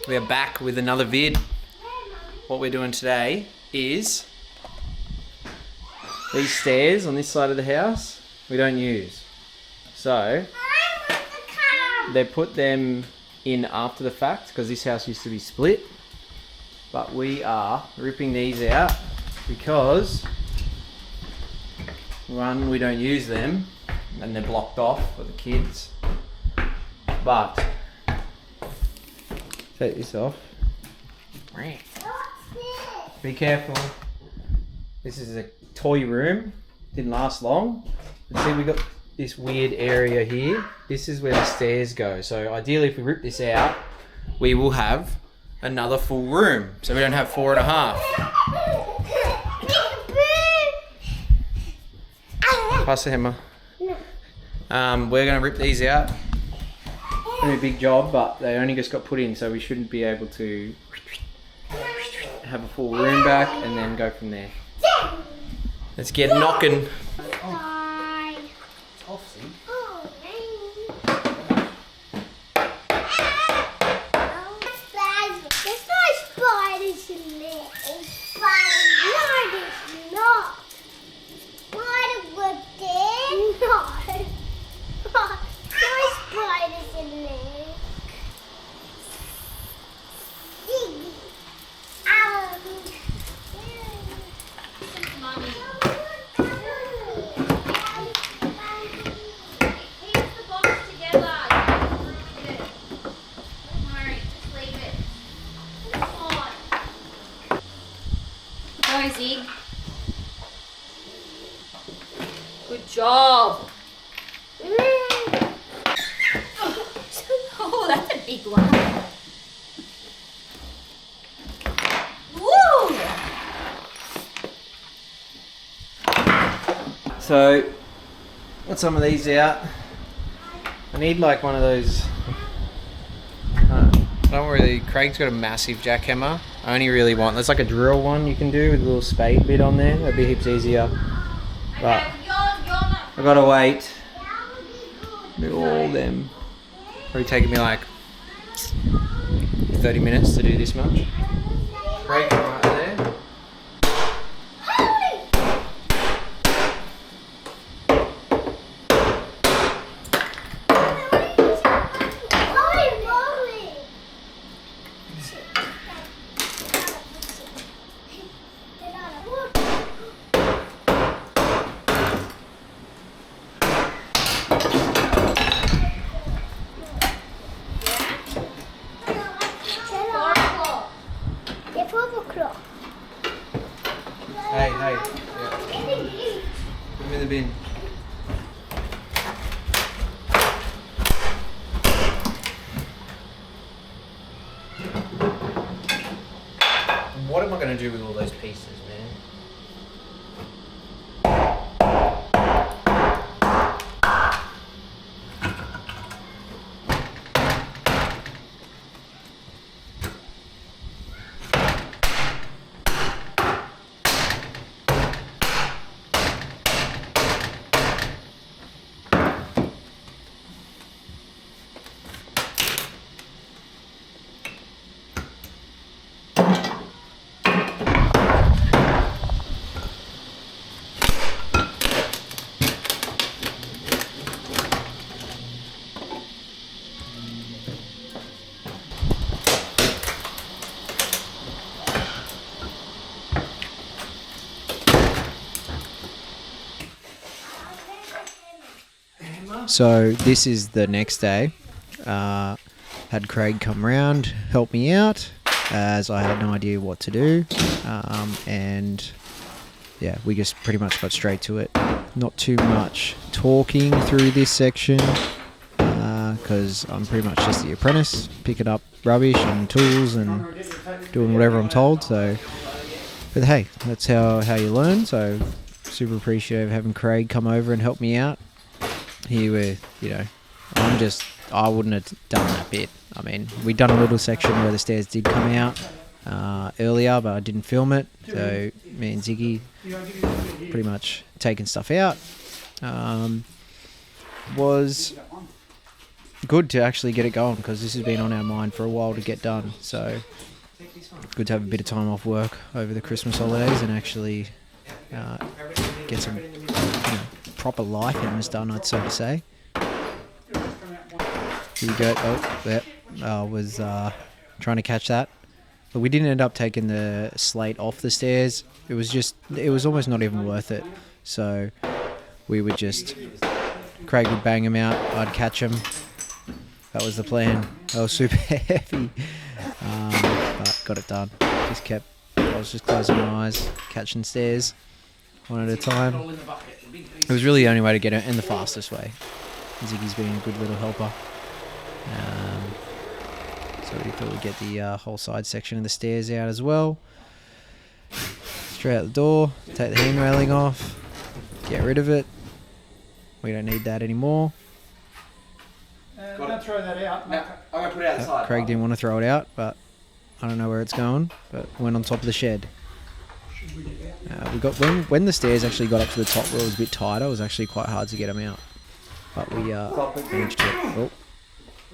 We are back with another vid. What we're doing today is these stairs on this side of the house we don't use. So they put them in after the fact because this house used to be split. But we are ripping these out because one, we don't use them and they're blocked off for the kids. But take this off. Be careful. This is a toy room. Didn't last long. But see, we got this weird area here. This is where the stairs go. So ideally, if we rip this out, we will have another full room. So we don't have 4.5. Pass the hammer. We're going to rip these out. It's going to be a big job, but they only just got put in, so we shouldn't be able to have a full room back and then go from there. Let's get knocking. Zig. Good job. Oh, that's a big one. Woo! So, got some of these out. I need like one of those. Don't worry, Craig's got a massive jackhammer. I only really want, there's like a drill one you can do with a little spade bit on there. That'd be heaps easier. But I gotta wait. Do all them. Probably taking me like 30 minutes to do this much. Craig, right there. Hey. Yeah. Put them in the bin. What am I going to do with all those pieces, man? So this is the next day. Had Craig come round, help me out, as I had no idea what to do. And yeah, we just pretty much got straight to it. Not too much talking through this section, because I'm pretty much just the apprentice, picking up rubbish and tools and doing whatever I'm told. So, but hey, that's how you learn. So super appreciative of having Craig come over and help me out. Here where, I wouldn't have done that bit. I mean, we'd done a little section where the stairs did come out earlier, but I didn't film it. So me and Ziggy pretty much taking stuff out. Was good to actually get it going because this has been on our mind for a while to get done. So good to have a bit of time off work over the Christmas holidays and actually get some proper life items done, I'd so to say. Here we go. Oh, yep. I was trying to catch that. But we didn't end up taking the slate off the stairs. It was almost not even worth it. So we would just, Craig would bang him out, I'd catch him. That was the plan. That was super heavy. But got it done. I was just closing my eyes, catching stairs one at a time. It was really the only way to get it and the fastest way. Ziggy's been a good little helper. So we thought we'd get the whole side section of the stairs out as well. Straight out the door, take the hand railing off, get rid of it. We don't need that anymore. Don't throw that out. No, I'm going to put it outside. Craig didn't want to throw it out, but I don't know where it's going. But went on top of the shed. We got when the stairs actually got up to the top where it was a bit tighter, it was actually quite hard to get them out. But we managed to. Oh,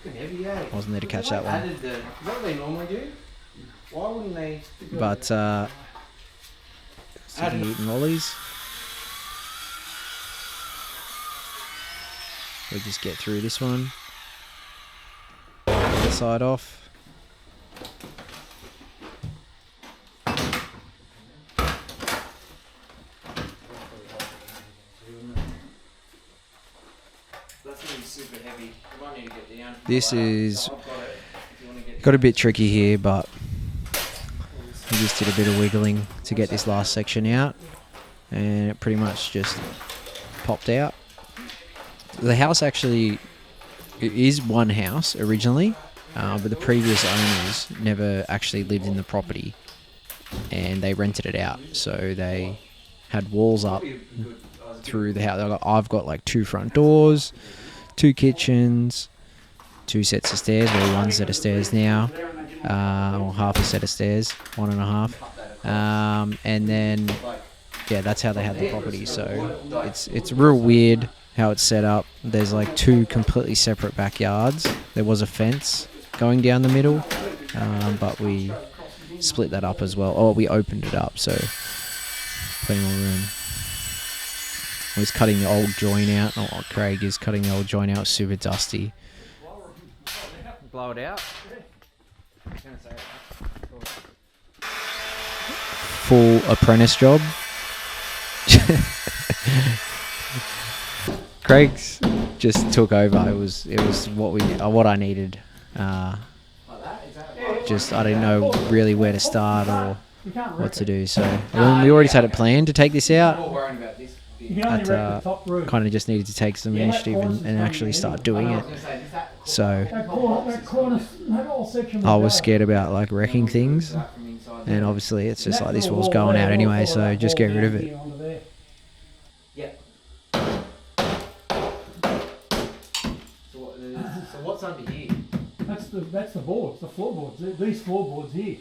Heavy, eh? wasn't there to catch that one. What do they normally do? Why wouldn't they? But Ziggy eating lollies. We just get through this one. Other side off. That's going to be super heavy. You might need to get down. This is I've got it. If you want to get got a bit tricky here, but we just did a bit of wiggling to get this last section out, and it pretty much just popped out. The house actually, it is one house originally, but the previous owners never actually lived in the property, and they rented it out. So they had walls up through the house. I've got like 2 front doors, 2 kitchens, 2 sets of stairs, well, 1 set of stairs now, or half a set of stairs, 1.5, and then yeah, that's how they had the property. So it's real weird how it's set up. There's like 2 completely separate backyards. There was a fence going down the middle, but we split that up as well. Or we opened it up, so plenty more room. I was cutting the old joint out. Oh, Craig is cutting the old joint out. Super dusty. blow it out. Full apprentice job. Craig's just took over. It was what I needed. Just I didn't know really where to start or what to do. So we already had a plan to take this out. But kind of just needed to take some initiative and actually start doing it. So I was scared about like wrecking things, and obviously it's just like this wall's going out anyway. So just get rid of it. So what's under here? That's the boards, the floorboards. These floorboards here.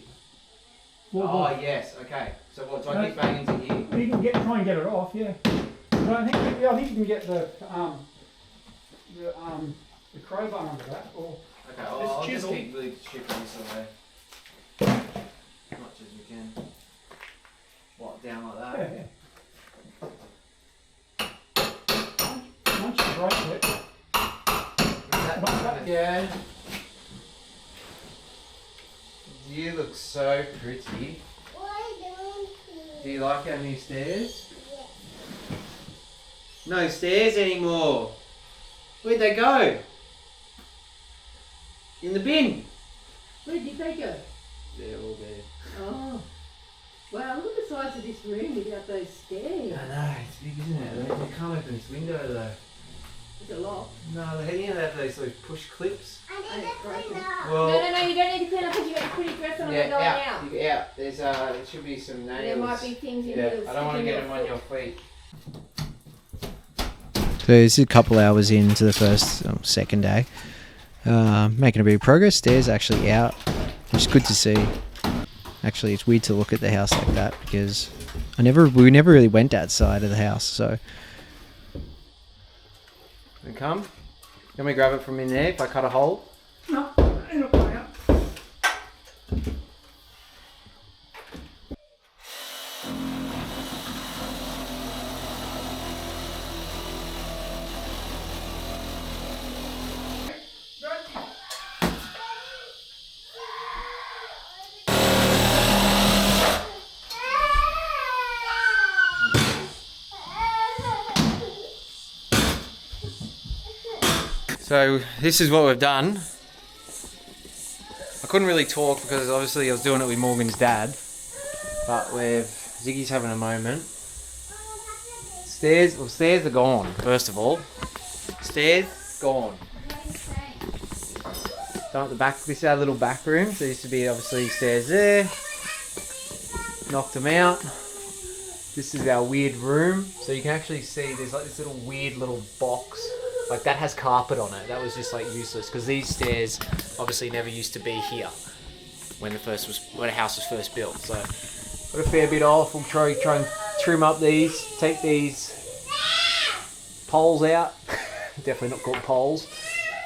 Oh yes, okay. So what? Do I keep banging into here? You can try and get it off, yeah. But I think you can get the crowbar under that, or Okay, I'll just keep really shifting this away as much as we can. What, down like that? yeah. Once you break it, Yeah. You look so pretty. Do you like our new stairs? No stairs anymore. Where'd they go? In the bin. Where did they go? They're all there. Oh. Wow, look at the size of this room without those stairs. I know, it's big, isn't it? They can't open this window though. It's a lot. No, they have those push clips. Oh, it's broken. Well, No, you don't need to clean up because you got to put your dress on and yeah, going out. out. You get out. There's there should be some nails. There might be things in Yeah, here. I don't want to get them on your feet. So this is a couple hours into the second day. Making a bit of progress. Stairs actually out, which is good to see. Actually, it's weird to look at the house like that because we never really went outside of the house. So And come. Can we grab it from in there if I cut a hole? No, ain't no way out. So this is what we've done. I couldn't really talk because obviously I was doing it with Morgan's dad, but Ziggy's having a moment. Stairs are gone. First of all, stairs gone. Down at the back, this is our little back room. So there used to be obviously stairs there. Knocked them out. This is our weird room. So you can actually see there's like this little weird little box. Like that has carpet on it. That was just like useless because these stairs obviously never used to be here when the house was first built. So got a fair bit off. We'll try and trim up these, take these poles out. Definitely not called poles.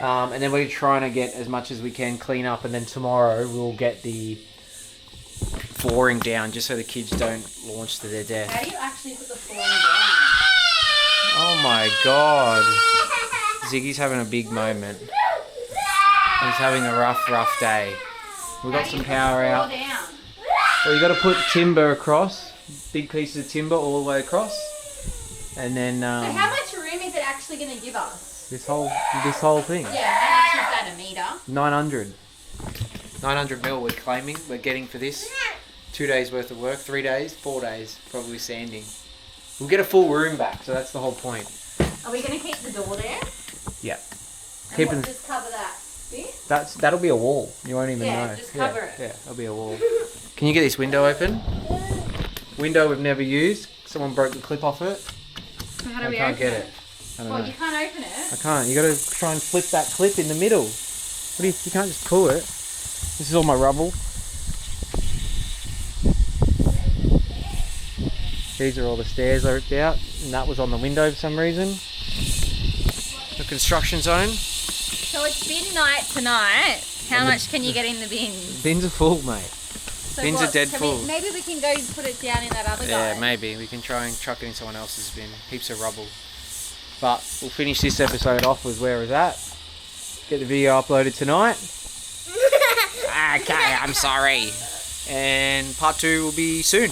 And then we're trying to get as much as we can clean up, and then tomorrow we'll get the flooring down just so the kids don't launch to their death. How do you actually put the flooring down? Oh my god. Ziggy's having a big moment. He's having a rough day. We've got some power out. Well, you got to put timber across, big pieces of timber all the way across, and then So how much room is it actually going to give us? this whole thing. Yeah, how much is that a metre? 900 mil we're getting for this. 2 days worth of work, 3 days, 4 days, probably sanding. We'll get a full room back, so that's the whole point. Are we going to keep the door there? Yeah. And Keeping- what, just cover that bit? That'll be a wall. You won't even Yeah, know. just cover it. Yeah, that'll be a wall. Can you get this window open? Window we've never used. Someone broke the clip off it. So how do I we can't open get it? it. I don't Well, know. you can't open it. I can't. You got to try and flip that clip in the middle. What do you can't just pull it. This is all my rubble. These are all the stairs I ripped out, and that was on the window for some reason. The construction zone. So it's bin night tonight. How much can you get in the bin? Bins are full, mate. So Bins are dead full. Maybe we can go put it down in that other guy. Yeah, maybe. We can try and chuck it in someone else's bin. Heaps of rubble. But we'll finish this episode off with where it's at. Get the video uploaded tonight. Okay, I'm sorry. And part 2 will be soon.